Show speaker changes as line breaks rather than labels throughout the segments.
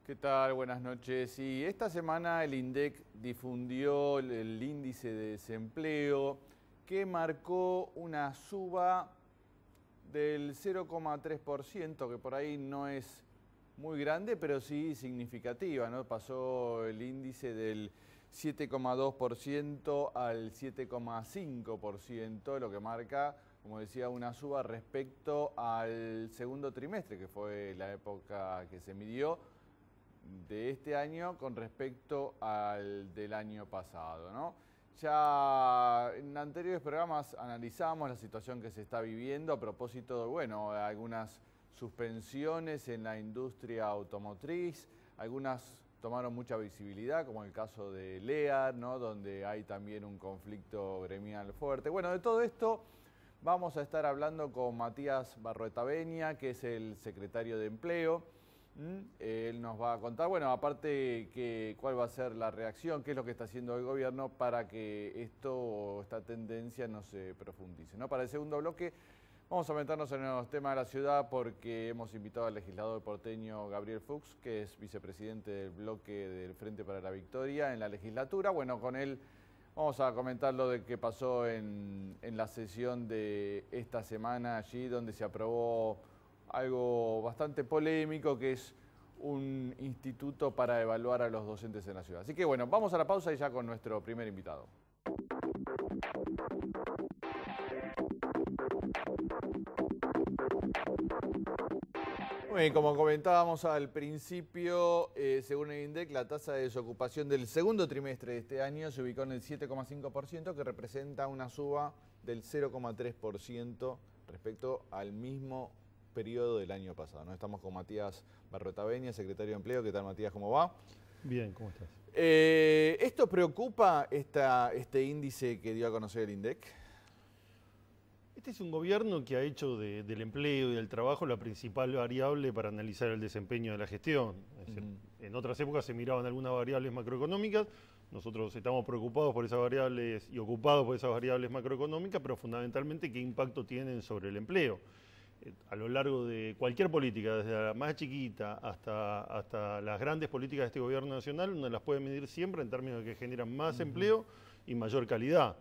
¿Qué tal? Buenas noches. Y esta semana el INDEC difundió el índice de desempleo que marcó una suba del 0,3%, que por ahí no es muy grande, pero sí significativa, ¿no? Pasó el índice del 7,2% al 7,5%, lo que marca, como decía, una suba respecto al segundo trimestre, que fue la época que se midió de este año con respecto al del año pasado, ¿no? Ya en anteriores programas analizamos la situación que se está viviendo a propósito de, bueno, algunas suspensiones en la industria automotriz, algunas tomaron mucha visibilidad, como el caso de Lear, ¿no? Donde hay también un conflicto gremial fuerte. Bueno, de todo esto vamos a estar hablando con Matías Barroetaveña, que es el secretario de Empleo. Él nos va a contar, bueno, aparte cuál va a ser la reacción, qué es lo que está haciendo el gobierno para que esta tendencia no se profundice, ¿no? Para el segundo bloque vamos a meternos en los temas de la ciudad porque hemos invitado al legislador porteño Gabriel Fuchs, que es vicepresidente del bloque del Frente para la Victoria en la legislatura. Bueno, con él vamos a comentar lo de que pasó en la sesión de esta semana allí, donde se aprobó algo bastante polémico, que es un instituto para evaluar a los docentes en la ciudad. Así que bueno, vamos a la pausa y ya con nuestro primer invitado. Muy bien, como comentábamos al principio, según el INDEC, la tasa de desocupación del segundo trimestre de este año se ubicó en el 7,5%, que representa una suba del 0,3% respecto al mismo periodo del año pasado, ¿no? Estamos con Matías Barroetaveña, secretario de Empleo. ¿Qué tal, Matías? ¿Cómo va?
Bien, ¿cómo estás?
¿Esto preocupa este índice que dio a conocer el INDEC?
Este es un gobierno que ha hecho del empleo y del trabajo la principal variable para analizar el desempeño de la gestión. Es decir, en otras épocas se miraban algunas variables macroeconómicas. Nosotros estamos preocupados por esas variables y ocupados por esas variables macroeconómicas, pero fundamentalmente qué impacto tienen sobre el empleo. A lo largo de cualquier política, desde la más chiquita hasta las grandes políticas de este gobierno nacional, uno las puede medir siempre en términos de que generan más empleo y mayor calidad.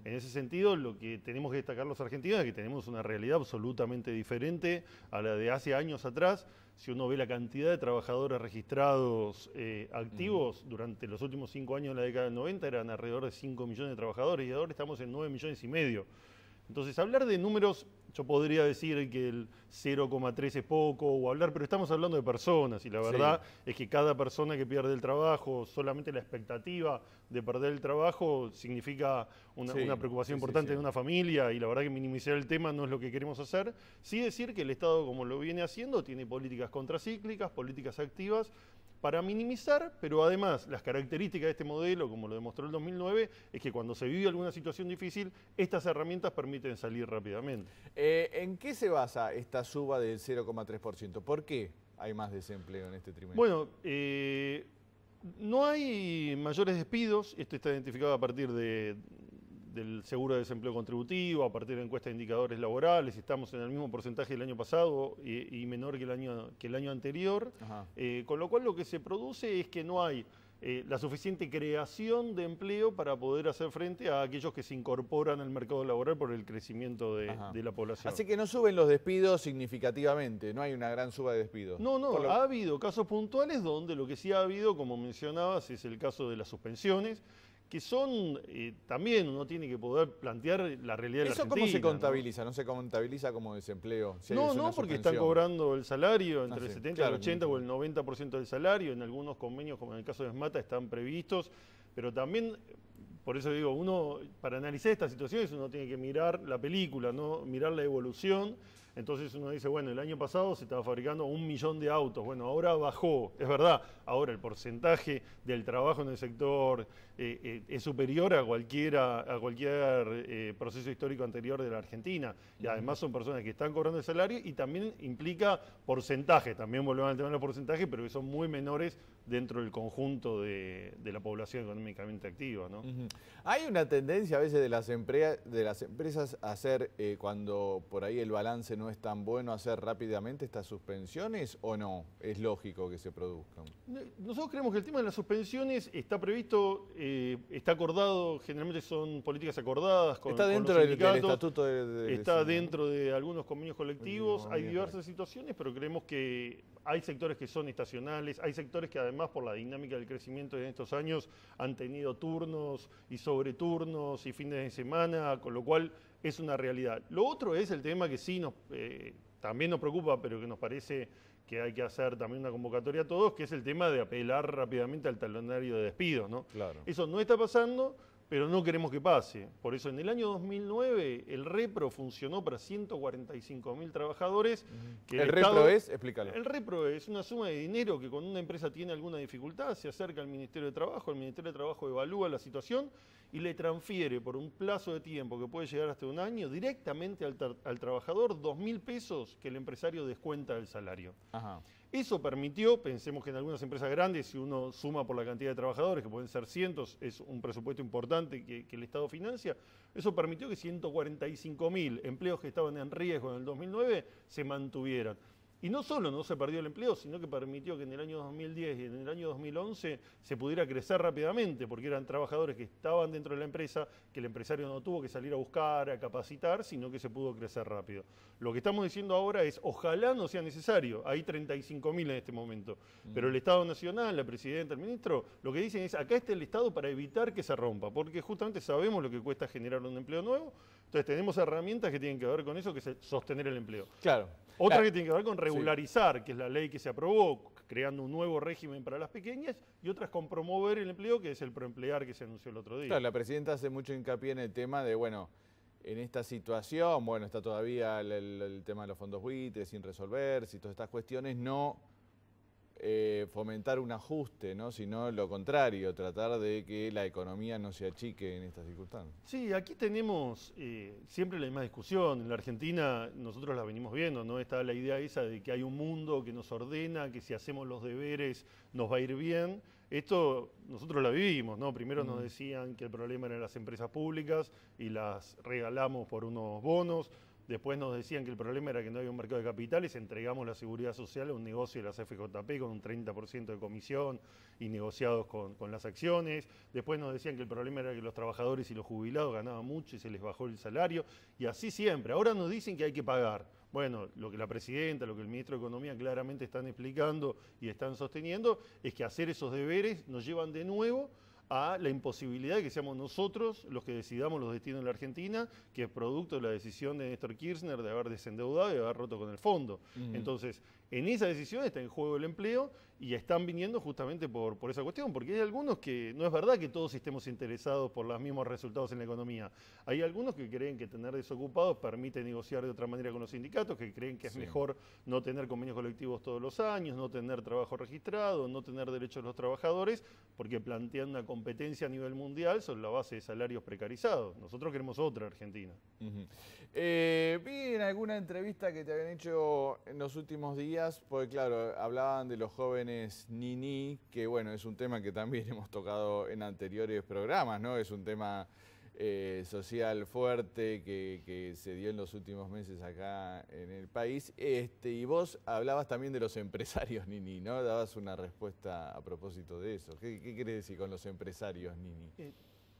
En ese sentido, lo que tenemos que destacar los argentinos es que tenemos una realidad absolutamente diferente a la de hace años atrás. Si uno ve la cantidad de trabajadores registrados activos durante los últimos 5 años de la década del 90, eran alrededor de 5 millones de trabajadores y ahora estamos en 9,5 millones. Entonces, hablar de números, yo podría decir que el 0,3 es poco, pero estamos hablando de personas y la verdad es que cada persona que pierde el trabajo, solamente la expectativa de perder el trabajo significa una preocupación importante de una familia y la verdad que minimizar el tema no es lo que queremos hacer. Sí decir que el Estado, como lo viene haciendo, tiene políticas contracíclicas, políticas activas, para minimizar, pero además las características de este modelo, como lo demostró el 2009, es que cuando se vive alguna situación difícil, estas herramientas permiten salir rápidamente.
¿En qué se basa esta suba del 0,3%? ¿Por qué hay más desempleo en este trimestre?
Bueno, no hay mayores despidos, esto está identificado a partir del seguro de desempleo contributivo, a partir de encuestas de indicadores laborales, estamos en el mismo porcentaje del año pasado y menor que el año anterior, con lo cual lo que se produce es que no hay la suficiente creación de empleo para poder hacer frente a aquellos que se incorporan al mercado laboral por el crecimiento de la población.
Así que no suben los despidos significativamente, no hay una gran suba de despidos.
No, ha habido casos puntuales donde lo que sí ha habido, como mencionabas, es el caso de las suspensiones, que son, también uno tiene que poder plantear la realidad de la Argentina.
¿Eso cómo se contabiliza? ¿No se contabiliza como desempleo?
Si no, porque están cobrando el salario entre el 70, el 80 o el 90% del salario. En algunos convenios, como en el caso de ESMATA, están previstos. Pero también, por eso digo, para analizar estas situaciones uno tiene que mirar la película, ¿no? Mirar la evolución. Entonces uno dice, bueno, el año pasado se estaba fabricando 1 millón de autos, bueno, ahora bajó, es verdad, ahora el porcentaje del trabajo en el sector es superior a cualquier proceso histórico anterior de la Argentina, y además son personas que están cobrando el salario y también implica porcentaje, también volvemos al tema de los porcentajes, pero que son muy menores dentro del conjunto de la población económicamente activa, ¿no?
Hay una tendencia a veces de las empresas a hacer, cuando por ahí el balance no es tan bueno, hacer rápidamente estas suspensiones, ¿o no? Es lógico que se produzcan.
Nosotros creemos que el tema de las suspensiones está previsto, está acordado, generalmente son políticas acordadas con
Está dentro
con los
del
sindicatos,
estatuto de
está
vecinos,
dentro de algunos convenios colectivos, hay
Convenios
diversas situaciones, pero creemos que hay sectores que son estacionales, hay sectores que además por la dinámica del crecimiento en estos años han tenido turnos y sobreturnos y fines de semana, con lo cual es una realidad. Lo otro es el tema que sí también nos preocupa, pero que nos parece que hay que hacer también una convocatoria a todos, que es el tema de apelar rápidamente al talonario de despidos, ¿no?
Claro.
Eso no está pasando, pero no queremos que pase. Por eso en el año 2009 el repro funcionó para 145.000 trabajadores. Que
¿El repro es? Explícalo.
El repro es una suma de dinero que cuando una empresa tiene alguna dificultad se acerca al Ministerio de Trabajo, el Ministerio de Trabajo evalúa la situación y le transfiere por un plazo de tiempo que puede llegar hasta 1 año directamente al trabajador 2.000 pesos que el empresario descuenta del salario.
Ajá.
Eso permitió, pensemos que en algunas empresas grandes, si uno suma por la cantidad de trabajadores, que pueden ser cientos, es un presupuesto importante que el Estado financia, eso permitió que 145.000 empleos que estaban en riesgo en el 2009 se mantuvieran. Y no solo no se perdió el empleo, sino que permitió que en el año 2010 y en el año 2011 se pudiera crecer rápidamente, porque eran trabajadores que estaban dentro de la empresa, que el empresario no tuvo que salir a buscar, a capacitar, sino que se pudo crecer rápido. Lo que estamos diciendo ahora es, ojalá no sea necesario, hay 35.000 en este momento, pero el Estado Nacional, la Presidenta, el Ministro, lo que dicen es, acá está el Estado para evitar que se rompa, porque justamente sabemos lo que cuesta generar un empleo nuevo, entonces tenemos herramientas que tienen que ver con eso, que es sostener el empleo.
Claro.
Otra
Claro.
que tiene que ver con regularizar, que es la ley que se aprobó, creando un nuevo régimen para las pequeñas, y otras con promover el empleo, que es el proemplear que se anunció el otro día.
Claro, la presidenta hace mucho hincapié en el tema de, bueno, en esta situación, bueno, está todavía el tema de los fondos buitres sin resolverse y todas estas cuestiones, no fomentar un ajuste, ¿no? Sino lo contrario, tratar de que la economía no se achique en estas circunstancias.
Sí, aquí tenemos siempre la misma discusión. En la Argentina nosotros la venimos viendo, ¿no? Está la idea esa de que hay un mundo que nos ordena, que si hacemos los deberes nos va a ir bien. Esto nosotros la vivimos, ¿no? Primero nos decían que el problema eran las empresas públicas y las regalamos por unos bonos. Después nos decían que el problema era que no había un mercado de capitales, entregamos la seguridad social a un negocio de las FJP con un 30% de comisión y negociados con las acciones. Después nos decían que el problema era que los trabajadores y los jubilados ganaban mucho y se les bajó el salario. Y así siempre. Ahora nos dicen que hay que pagar. Bueno, lo que la presidenta, lo que el ministro de Economía claramente están explicando y están sosteniendo es que hacer esos deberes nos llevan de nuevo a la imposibilidad de que seamos nosotros los que decidamos los destinos de la Argentina, que es producto de la decisión de Néstor Kirchner de haber desendeudado y de haber roto con el fondo. Entonces, en esa decisión está en juego el empleo y están viniendo justamente por esa cuestión, porque hay algunos que, no es verdad que todos estemos interesados por los mismos resultados en la economía. Hay algunos que creen que tener desocupados permite negociar de otra manera con los sindicatos, que creen que es mejor no tener convenios colectivos todos los años, no tener trabajo registrado, no tener derechos de los trabajadores, porque plantean una competencia a nivel mundial sobre la base de salarios precarizados. Nosotros queremos otra Argentina.
Vi en alguna entrevista que te habían hecho en los últimos días, porque claro, hablaban de los jóvenes Nini, que bueno, es un tema que también hemos tocado en anteriores programas, ¿no? Es un tema social fuerte que se dio en los últimos meses acá en el país. Y vos hablabas también de los empresarios Nini, ¿no? Dabas una respuesta a propósito de eso. ¿Qué querés decir con los empresarios Nini?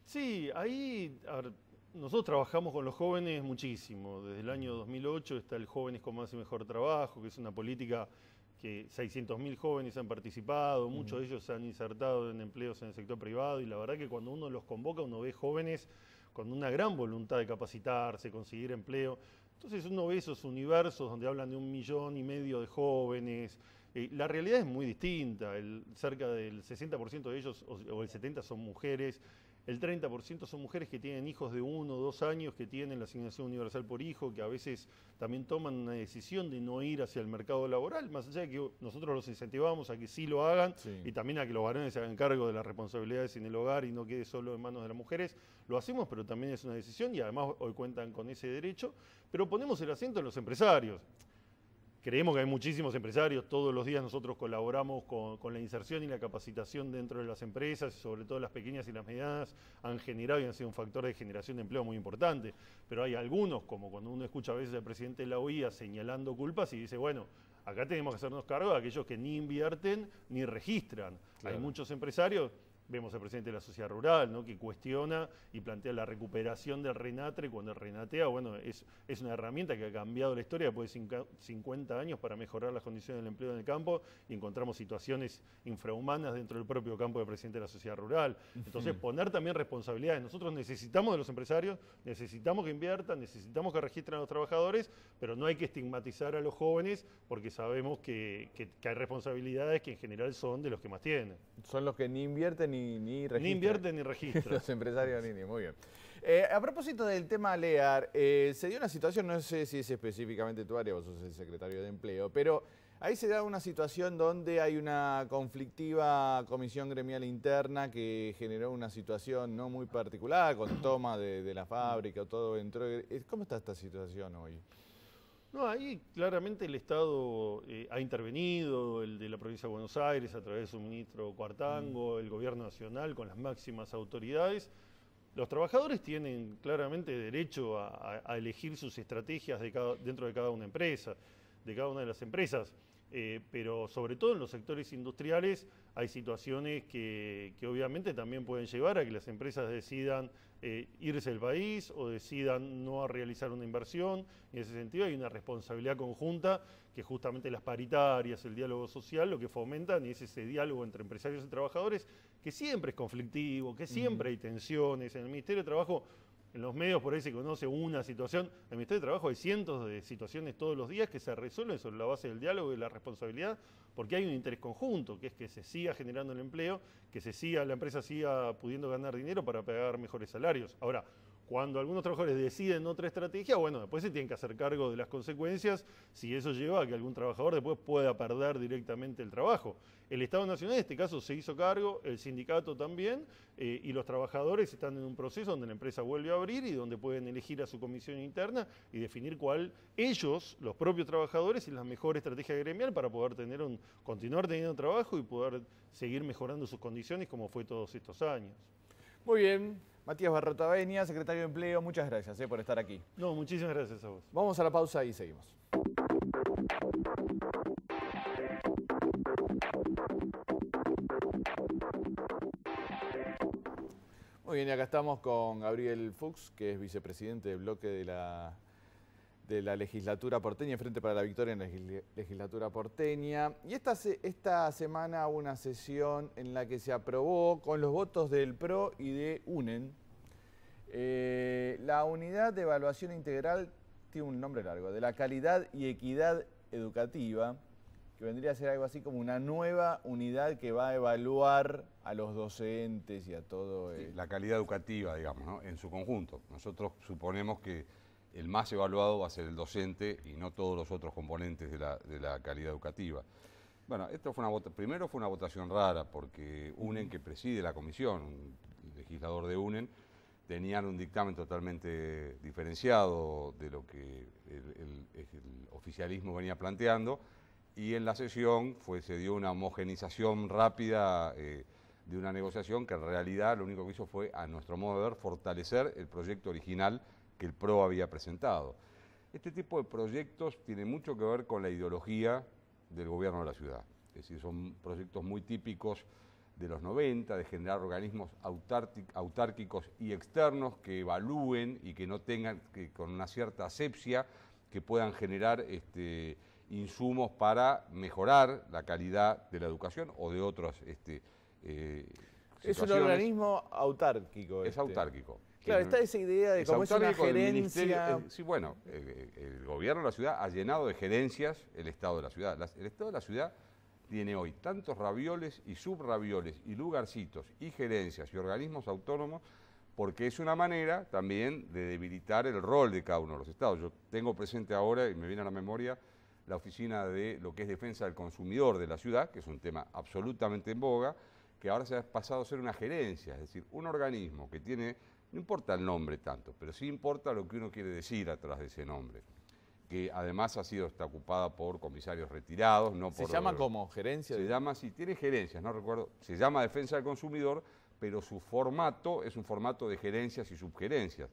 Sí, ahí... Nosotros trabajamos con los jóvenes muchísimo. Desde el año 2008 está el Jóvenes con Más y Mejor Trabajo, que es una política que 600.000 jóvenes han participado, muchos de ellos se han insertado en empleos en el sector privado y la verdad que cuando uno los convoca uno ve jóvenes con una gran voluntad de capacitarse, conseguir empleo. Entonces uno ve esos universos donde hablan de 1,5 millones de jóvenes. La realidad es muy distinta, cerca del 60% de ellos o el 70% son mujeres. el 30% son mujeres que tienen hijos de 1 o 2 años, que tienen la asignación universal por hijo, que a veces también toman una decisión de no ir hacia el mercado laboral, más allá de que nosotros los incentivamos a que sí lo hagan y también a que los varones se hagan cargo de las responsabilidades en el hogar y no quede solo en manos de las mujeres. Lo hacemos, pero también es una decisión y además hoy cuentan con ese derecho, pero ponemos el acento en los empresarios. Creemos que hay muchísimos empresarios, todos los días nosotros colaboramos con la inserción y la capacitación dentro de las empresas, sobre todo las pequeñas y las medianas, han generado y han sido un factor de generación de empleo muy importante. Pero hay algunos, como cuando uno escucha a veces al presidente de la OIA señalando culpas y dice, bueno, acá tenemos que hacernos cargo de aquellos que ni invierten ni registran. Claro. Hay muchos empresarios. Vemos al presidente de la sociedad rural, ¿no?, que cuestiona y plantea la recuperación del RENATRE cuando el renatea, bueno, es una herramienta que ha cambiado la historia después de 50 años para mejorar las condiciones del empleo en el campo y encontramos situaciones infrahumanas dentro del propio campo del presidente de la sociedad rural. Entonces, poner también responsabilidades. Nosotros necesitamos de los empresarios, necesitamos que inviertan, necesitamos que registren a los trabajadores, pero no hay que estigmatizar a los jóvenes porque sabemos que hay responsabilidades que en general son de los que más tienen.
Son los que ni invierten ni registran.
Ni invierten ni registran.
Los empresarios ni, muy bien. A propósito del tema LEAR, se dio una situación, no sé si es específicamente tu área, vos sos el secretario de Empleo, pero ahí se da una situación donde hay una conflictiva comisión gremial interna que generó una situación no muy particular, con toma de la fábrica, todo dentro. ¿Cómo está esta situación hoy?
No, ahí claramente el Estado ha intervenido, el de la provincia de Buenos Aires a través de su ministro Cuartango, el gobierno nacional con las máximas autoridades. Los trabajadores tienen claramente derecho a elegir sus estrategias dentro de cada una empresa, de cada una de las empresas, pero sobre todo en los sectores industriales hay situaciones que obviamente también pueden llevar a que las empresas decidan irse del país o decidan no realizar una inversión. En ese sentido hay una responsabilidad conjunta que justamente las paritarias, el diálogo social, lo que fomentan es ese diálogo entre empresarios y trabajadores que siempre es conflictivo, que siempre hay tensiones. En el Ministerio de Trabajo, en los medios por ahí se conoce una situación. En el Ministerio de Trabajo hay cientos de situaciones todos los días que se resuelven sobre la base del diálogo y la responsabilidad, porque hay un interés conjunto, que es que se siga generando el empleo, que la empresa siga pudiendo ganar dinero para pagar mejores salarios. Ahora, cuando algunos trabajadores deciden otra estrategia, bueno, después se tienen que hacer cargo de las consecuencias si eso lleva a que algún trabajador después pueda perder directamente el trabajo. El Estado Nacional en este caso se hizo cargo, el sindicato también, y los trabajadores están en un proceso donde la empresa vuelve a abrir y donde pueden elegir a su comisión interna y definir cuál ellos, los propios trabajadores, es la mejor estrategia gremial para poder continuar teniendo trabajo y poder seguir mejorando sus condiciones como fue todos estos años.
Muy bien. Matías Barrotaveña, secretario de Empleo, muchas gracias por estar aquí.
No, muchísimas gracias a vos.
Vamos a la pausa y seguimos. Muy bien, y acá estamos con Gabriel Fuchs, que es vicepresidente del bloque de la legislatura porteña, Frente para la Victoria en la legislatura porteña. Y esta semana hubo una sesión en la que se aprobó con los votos del PRO y de UNEN la unidad de evaluación integral, tiene un nombre largo, de la calidad y equidad educativa, que vendría a ser algo así como una nueva unidad que va a evaluar a los docentes y a todo.
Sí, la calidad educativa, digamos, ¿no?, en su conjunto. Nosotros suponemos que el más evaluado va a ser el docente y no todos los otros componentes de la calidad educativa. Bueno, primero fue una votación rara porque UNEN, que preside la comisión, el legislador de UNEN, tenían un dictamen totalmente diferenciado de lo que el oficialismo venía planteando, y en la sesión se dio una homogenización rápida de una negociación que en realidad lo único que hizo fue, a nuestro modo de ver, fortalecer el proyecto original que el PRO había presentado. Este tipo de proyectos tiene mucho que ver con la ideología del gobierno de la ciudad. Es decir, son proyectos muy típicos de los 90, de generar organismos autárquicos y externos que evalúen y que no tengan, con una cierta asepsia, que puedan generar insumos para mejorar la calidad de la educación o de otras
es un organismo autárquico.
Es autárquico.
Claro, está esa idea de cómo es una gerencia.
Sí, bueno, el gobierno de la ciudad ha llenado de gerencias el Estado de la ciudad. El Estado de la ciudad tiene hoy tantos ravioles y subravioles y lugarcitos y gerencias y organismos autónomos, porque es una manera también de debilitar el rol de cada uno de los estados. Yo tengo presente ahora, y me viene a la memoria, la oficina de lo que es defensa del consumidor de la ciudad, que es un tema absolutamente en boga, que ahora se ha pasado a ser una gerencia, es decir, un organismo que tiene, no importa el nombre tanto, pero sí importa lo que uno quiere decir atrás de ese nombre, que además está ocupada por comisarios retirados, no por...
¿Se llama como gerencia?
Se llama, sí, tiene gerencias, no recuerdo, se llama defensa del consumidor, pero su formato es un formato de gerencias y subgerencias.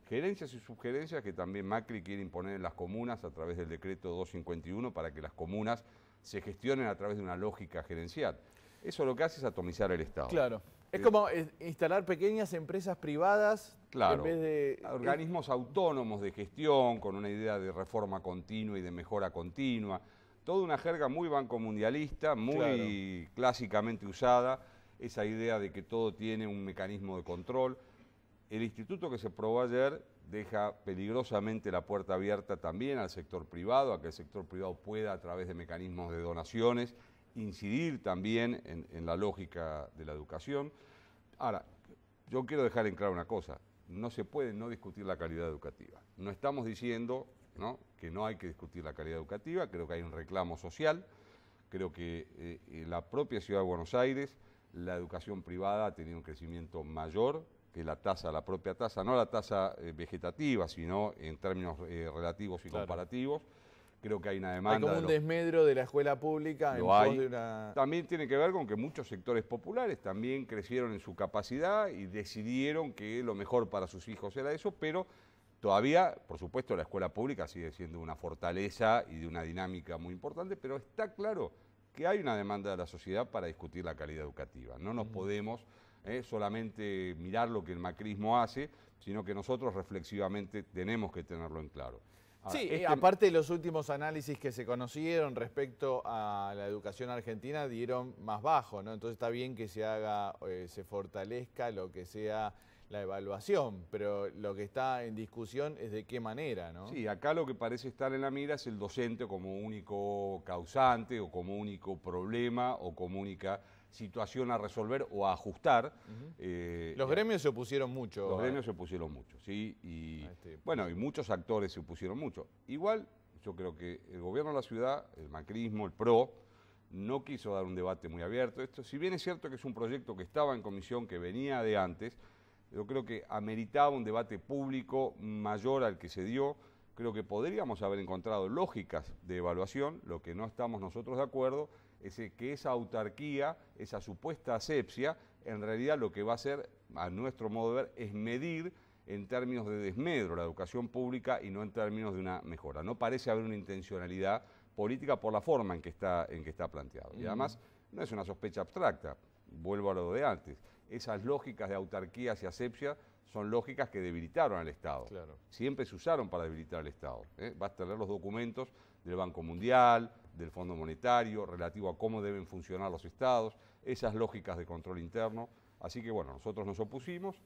Gerencias y subgerencias que también Macri quiere imponer en las comunas a través del decreto 251 para que las comunas se gestionen a través de una lógica gerencial. Eso lo que hace es atomizar el Estado.
Claro. Es como instalar pequeñas empresas privadas
claro,
en vez de...
organismos autónomos de gestión con una idea de reforma continua y de mejora continua. Toda una jerga muy bancomundialista, muy clásicamente usada. Esa idea de que todo tiene un mecanismo de control. El instituto que se aprobó ayer deja peligrosamente la puerta abierta también al sector privado, a que el sector privado pueda, a través de mecanismos de donaciones, incidir también en la lógica de la educación. Ahora, yo quiero dejar en claro una cosa, no se puede no discutir la calidad educativa. No estamos diciendo, ¿no?, que no hay que discutir la calidad educativa, creo que hay un reclamo social, creo que en la propia Ciudad de Buenos Aires la educación privada ha tenido un crecimiento mayor que la propia tasa, no la tasa vegetativa, sino en términos relativos y comparativos. Creo que hay una demanda.
Hay como un desmedro de la escuela pública en pos de una...
También tiene que ver con que muchos sectores populares también crecieron en su capacidad y decidieron que lo mejor para sus hijos era eso, pero todavía, por supuesto, la escuela pública sigue siendo una fortaleza y de una dinámica muy importante, pero está claro que hay una demanda de la sociedad para discutir la calidad educativa. No nos podemos solamente mirar lo que el macrismo hace, sino que nosotros reflexivamente tenemos que tenerlo en claro. Ahora,
sí, aparte de los últimos análisis que se conocieron respecto a la educación argentina dieron más bajo, ¿no? Entonces está bien que se haga, se fortalezca lo que sea la evaluación, pero lo que está en discusión es de qué manera, ¿no?
Sí, acá lo que parece estar en la mira es el docente como único causante o como único problema o como única situación a resolver o a ajustar.
Los gremios se opusieron mucho.
Los gremios se opusieron mucho, sí, y bueno, y muchos actores se opusieron mucho. Igual, yo creo que el gobierno de la ciudad, el macrismo, el PRO, no quiso dar un debate muy abierto. Esto, si bien es cierto que es un proyecto que estaba en comisión, que venía de antes, yo creo que ameritaba un debate público mayor al que se dio. Creo que podríamos haber encontrado lógicas de evaluación. Lo que no estamos nosotros de acuerdo es que esa autarquía, esa supuesta asepsia, en realidad lo que va a hacer, a nuestro modo de ver, es medir en términos de desmedro la educación pública y no en términos de una mejora. No parece haber una intencionalidad política por la forma en que está planteado. Y además no es una sospecha abstracta, vuelvo a lo de antes. Esas lógicas de autarquías y asepsia son lógicas que debilitaron al Estado.
Claro.
Siempre se usaron para debilitar al Estado. Basta leer los documentos del Banco Mundial, del Fondo Monetario, relativo a cómo deben funcionar los Estados, esas lógicas de control interno. Así que bueno, nosotros nos opusimos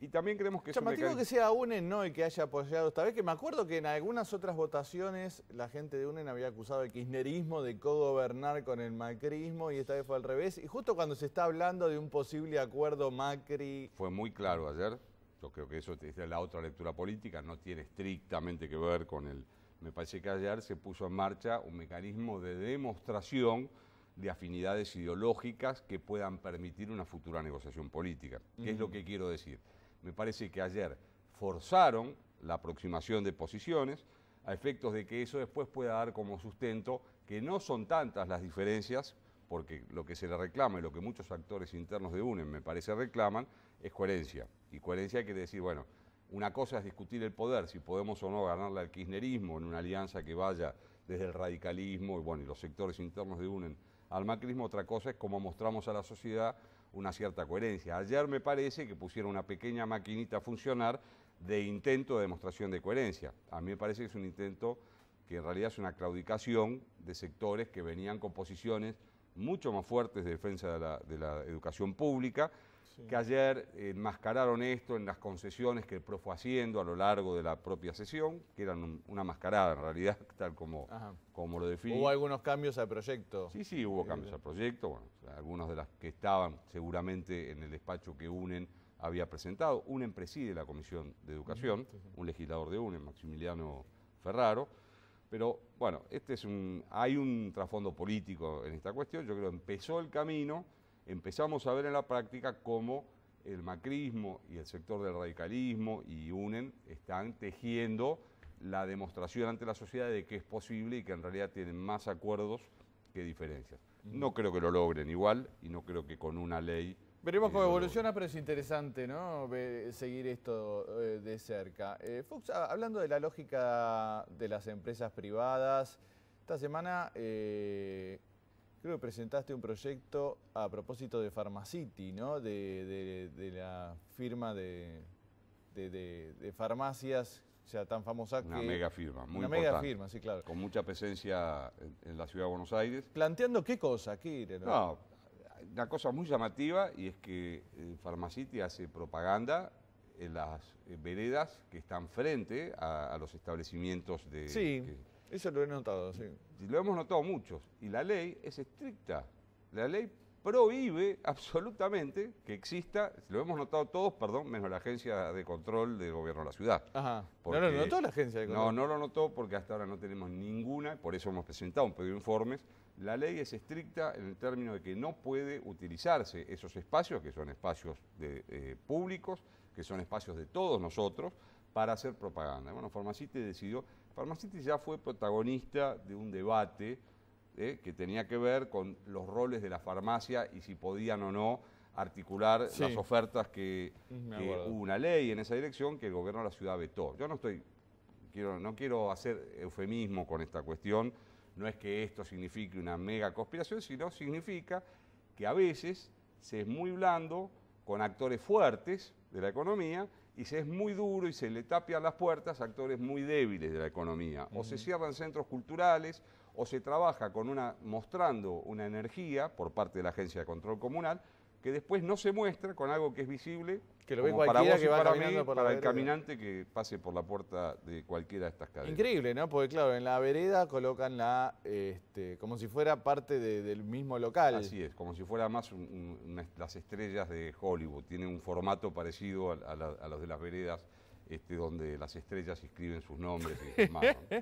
y también creemos que...
Llamativo que sea UNEN, ¿no?, y que haya apoyado esta vez, que me acuerdo que en algunas otras votaciones la gente de UNEN había acusado el kirchnerismo de cogobernar con el macrismo y esta vez fue al revés. Y justo cuando se está hablando de un posible acuerdo Macri...
Fue muy claro ayer, yo creo que eso es la otra lectura política, no tiene estrictamente que ver con el... Me parece que ayer se puso en marcha un mecanismo de demostración de afinidades ideológicas que puedan permitir una futura negociación política. ¿Qué es lo que quiero decir? Me parece que ayer forzaron la aproximación de posiciones a efectos de que eso después pueda dar como sustento que no son tantas las diferencias, porque lo que se le reclama y lo que muchos actores internos de UNEN me parece reclaman es coherencia. Y coherencia quiere decir, bueno, una cosa es discutir el poder, si podemos o no ganarle al kirchnerismo en una alianza que vaya desde el radicalismo y bueno, y los sectores internos de UNEN al macrismo. Otra cosa es cómo mostramos a la sociedad una cierta coherencia. Ayer me parece que pusieron una pequeña maquinita a funcionar de intento de demostración de coherencia. A mí me parece que es un intento que en realidad es una claudicación de sectores que venían con posiciones mucho más fuertes de defensa de la educación pública que ayer enmascararon esto en las concesiones que el PRO fue haciendo a lo largo de la propia sesión, que eran una mascarada en realidad, tal como lo definí.
¿Hubo algunos cambios al proyecto?
Sí, hubo cambios al proyecto. Bueno, algunos de las que estaban seguramente en el despacho que UNEN había presentado. UNEN preside la Comisión de Educación, un legislador de UNEN, Maximiliano Ferraro. Pero bueno, hay un trasfondo político en esta cuestión. Yo creo que empezó el camino, empezamos a ver en la práctica cómo el macrismo y el sector del radicalismo y UNEN están tejiendo la demostración ante la sociedad de que es posible y que en realidad tienen más acuerdos que diferencias. No creo que lo logren igual y no creo que con una ley...
Veremos cómo evoluciona, pero es interesante, ¿no? Seguir esto de cerca. Fuchs, hablando de la lógica de las empresas privadas, esta semana creo que presentaste un proyecto a propósito de Pharmacity, ¿no? De la firma de farmacias ya tan famosa que...
Una mega firma, muy
importante. Una mega firma, sí, claro.
Con mucha presencia en la ciudad de Buenos Aires.
¿Planteando qué cosa? ¿Qué?
No, una cosa muy llamativa, y es que Pharmacity hace propaganda en las veredas que están frente a los establecimientos de...
Sí, eso lo he notado, sí.
Lo hemos notado muchos. Y la ley es estricta. La ley prohíbe absolutamente que exista, lo hemos notado todos, perdón, menos la Agencia de Control del Gobierno de la Ciudad.
Ajá. ¿No lo notó la Agencia de Control?
No lo notó porque hasta ahora no tenemos ninguna, por eso hemos presentado un pedido de informes. La ley es estricta en el término de que no puede utilizarse esos espacios, que son espacios públicos, que son espacios de todos nosotros, para hacer propaganda. Bueno, Pharmacity decidió, Pharmacity ya fue protagonista de un debate que tenía que ver con los roles de la farmacia y si podían o no articular las ofertas que hubo una ley en esa dirección que el gobierno de la ciudad vetó. Yo no quiero hacer eufemismo con esta cuestión, no es que esto signifique una mega conspiración, sino significa que a veces se es muy blando con actores fuertes de la economía y se es muy duro y se le tapian las puertas a actores muy débiles de la economía. O se cierran centros culturales o se trabaja mostrando una energía por parte de la Agencia de Control Comunal que después no se muestra con algo que es visible,
que lo ve
como
cualquiera
para vos
que va
y para
caminando
mí,
por la
para el
vereda.
caminante que pase por la puerta de cualquiera de estas cadenas.
Increíble, ¿no? Porque claro, en la vereda colocan como si fuera parte del mismo local.
Así es, como si fuera más las estrellas de Hollywood. Tiene un formato parecido a los de las veredas, donde las estrellas inscriben sus nombres y demás, ¿no?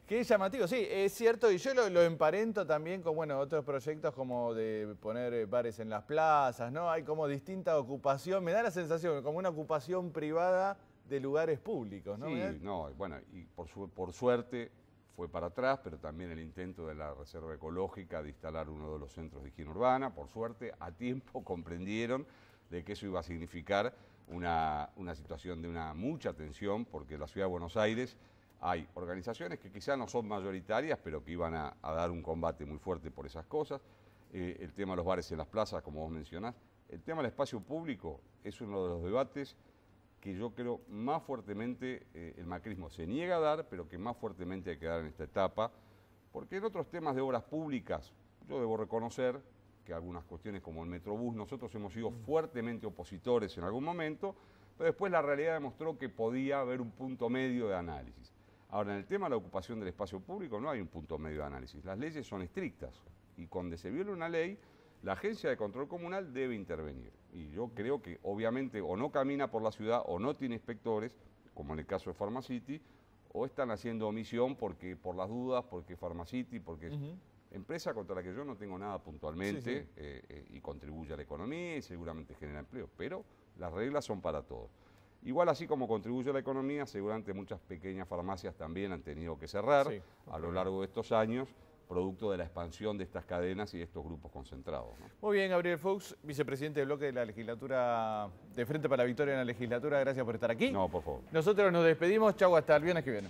Qué llamativo, sí, es cierto, y yo lo emparento también con otros proyectos como de poner bares en las plazas, ¿no? Hay como distinta ocupación, me da la sensación como una ocupación privada de lugares públicos, ¿no?
Sí, bueno, y por suerte fue para atrás, pero también el intento de la Reserva Ecológica de instalar uno de los centros de higiene urbana, por suerte, a tiempo comprendieron de que eso iba a significar una situación de mucha tensión, porque la Ciudad de Buenos Aires hay organizaciones que quizás no son mayoritarias, pero que iban a dar un combate muy fuerte por esas cosas. El tema de los bares en las plazas, como vos mencionás. El tema del espacio público es uno de los debates que yo creo más fuertemente el macrismo se niega a dar, pero que más fuertemente hay que dar en esta etapa, porque en otros temas de obras públicas, yo debo reconocer que algunas cuestiones como el Metrobús, nosotros hemos sido fuertemente opositores en algún momento, pero después la realidad demostró que podía haber un punto medio de análisis. Ahora, en el tema de la ocupación del espacio público no hay un punto medio de análisis. Las leyes son estrictas y cuando se viola una ley, la Agencia de Control Comunal debe intervenir. Y yo creo que obviamente o no camina por la ciudad o no tiene inspectores, como en el caso de Pharmacity, o están haciendo omisión por las dudas, porque Pharmacity, porque es empresa contra la que yo no tengo nada puntualmente y contribuye a la economía y seguramente genera empleo, pero las reglas son para todos. Igual así como contribuye a la economía, seguramente muchas pequeñas farmacias también han tenido que cerrar a lo largo de estos años, producto de la expansión de estas cadenas y de estos grupos concentrados, ¿no?
Muy bien, Gabriel Fuchs, vicepresidente del bloque de la legislatura, de Frente para la Victoria en la legislatura, gracias por estar aquí.
No, por favor.
Nosotros nos despedimos, chau, hasta el viernes que viene.